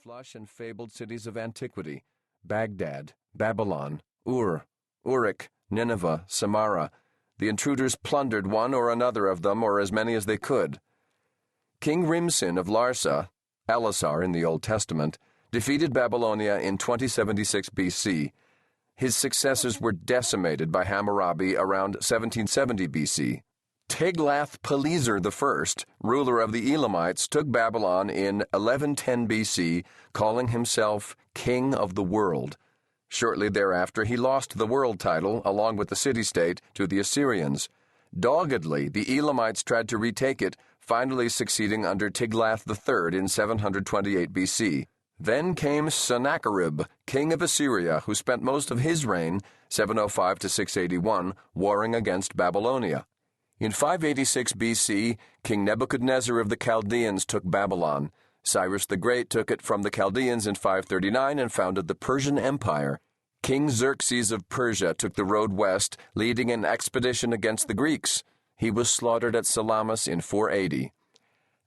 flush and fabled cities of antiquity: Baghdad, Babylon, Ur, Uruk, Nineveh, Samarra. The intruders plundered one or another of them, or as many as they could. King Rimsin of Larsa, Elisar in the Old Testament, defeated Babylonia in 2076 BC. His successors were decimated by Hammurabi around 1770 BC. Tiglath-Pileser I, ruler of the Elamites, took Babylon in 1110 BC, calling himself King of the World. Shortly thereafter, he lost the world title, along with the city-state, to the Assyrians. Doggedly, the Elamites tried to retake it, finally succeeding under Tiglath III in 728 BC. Then came Sennacherib, king of Assyria, who spent most of his reign, 705 to 681, warring against Babylonia. In 586 BC, King Nebuchadnezzar of the Chaldeans took Babylon. Cyrus the Great took it from the Chaldeans in 539 and founded the Persian Empire. King Xerxes of Persia took the road west, leading an expedition against the Greeks. He was slaughtered at Salamis in 480.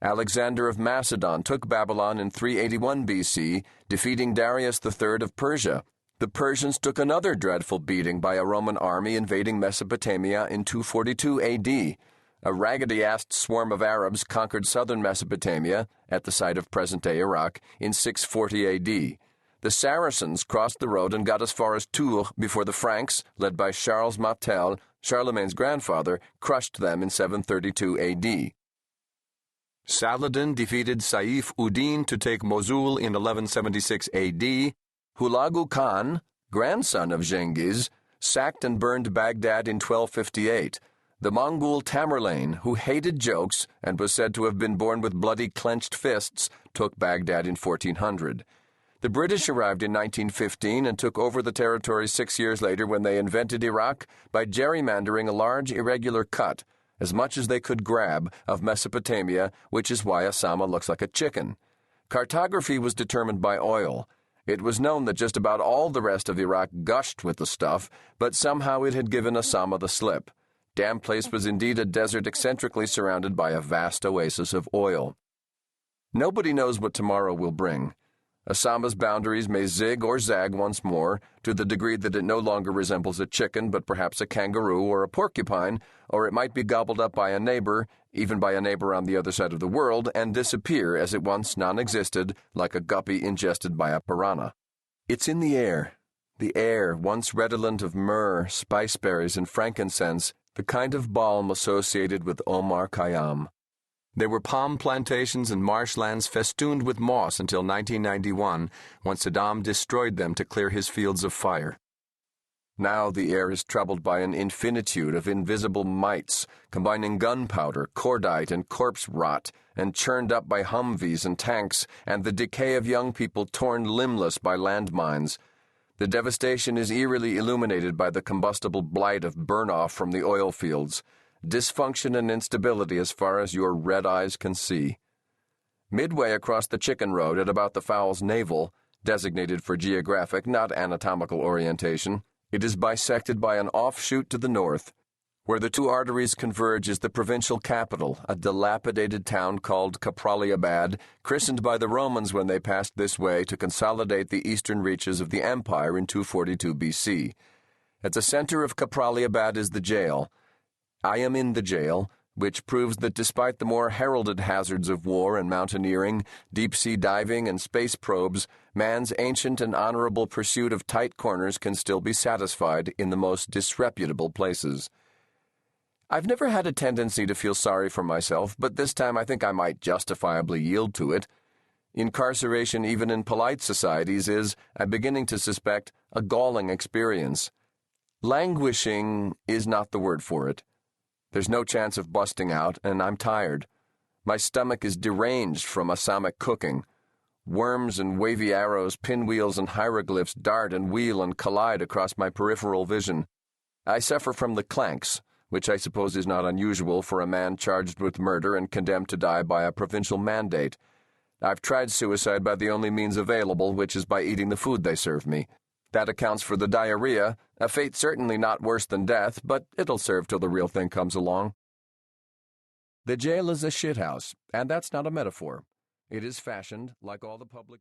Alexander of Macedon took Babylon in 381 BC, defeating Darius III of Persia. The Persians took another dreadful beating by a Roman army invading Mesopotamia in 242 AD. A raggedy-assed swarm of Arabs conquered southern Mesopotamia, at the site of present-day Iraq, in 640 AD. The Saracens crossed the road and got as far as Tours before the Franks, led by Charles Martel, Charlemagne's grandfather, crushed them in 732 AD. Saladin defeated Saif ud-Din to take Mosul in 1176 AD. Hulagu Khan, grandson of Genghis, sacked and burned Baghdad in 1258. The Mongol Tamerlane, who hated jokes and was said to have been born with bloody clenched fists, took Baghdad in 1400. The British arrived in 1915 and took over the territory 6 years later when they invented Iraq by gerrymandering a large irregular cut, as much as they could grab, of Mesopotamia, which is why Osama looks like a chicken. Cartography was determined by oil. It was known that just about all the rest of Iraq gushed with the stuff, but somehow it had given Osama the slip. Damn place was indeed a desert eccentrically surrounded by a vast oasis of oil. Nobody knows what tomorrow will bring. Osama's boundaries may zig or zag once more, to the degree that it no longer resembles a chicken but perhaps a kangaroo or a porcupine, or it might be gobbled up by a neighbor, even by a neighbor on the other side of the world, and disappear as it once non-existed, like a guppy ingested by a piranha. It's in the air, once redolent of myrrh, spiceberries, and frankincense, the kind of balm associated with Omar Khayyam. There were palm plantations and marshlands festooned with moss until 1991, when Saddam destroyed them to clear his fields of fire. Now the air is troubled by an infinitude of invisible mites, combining gunpowder, cordite, and corpse rot, and churned up by Humvees and tanks, and the decay of young people torn limbless by landmines. The devastation is eerily illuminated by the combustible blight of burn-off from the oil fields. Dysfunction and instability as far as your red eyes can see. Midway across the chicken road at about the fowl's navel, designated for geographic, not anatomical orientation, it is bisected by an offshoot to the north. Where the two arteries converge is the provincial capital, a dilapidated town called Kapraliabad, christened by the Romans when they passed this way to consolidate the eastern reaches of the empire in 242 BC. At the center of Kapraliabad is the jail. I am in the jail, which proves that despite the more heralded hazards of war and mountaineering, deep-sea diving, and space probes, man's ancient and honorable pursuit of tight corners can still be satisfied in the most disreputable places. I've never had a tendency to feel sorry for myself, but this time I think I might justifiably yield to it. Incarceration, even in polite societies, is, I'm beginning to suspect, a galling experience. Languishing is not the word for it. There's no chance of busting out, and I'm tired. My stomach is deranged from Osamic cooking. Worms and wavy arrows, pinwheels and hieroglyphs dart and wheel and collide across my peripheral vision. I suffer from the clanks, which I suppose is not unusual for a man charged with murder and condemned to die by a provincial mandate. I've tried suicide by the only means available, which is by eating the food they serve me. That accounts for the diarrhea, a fate certainly not worse than death, but it'll serve till the real thing comes along. The jail is a shithouse, and that's not a metaphor. It is fashioned, like all the public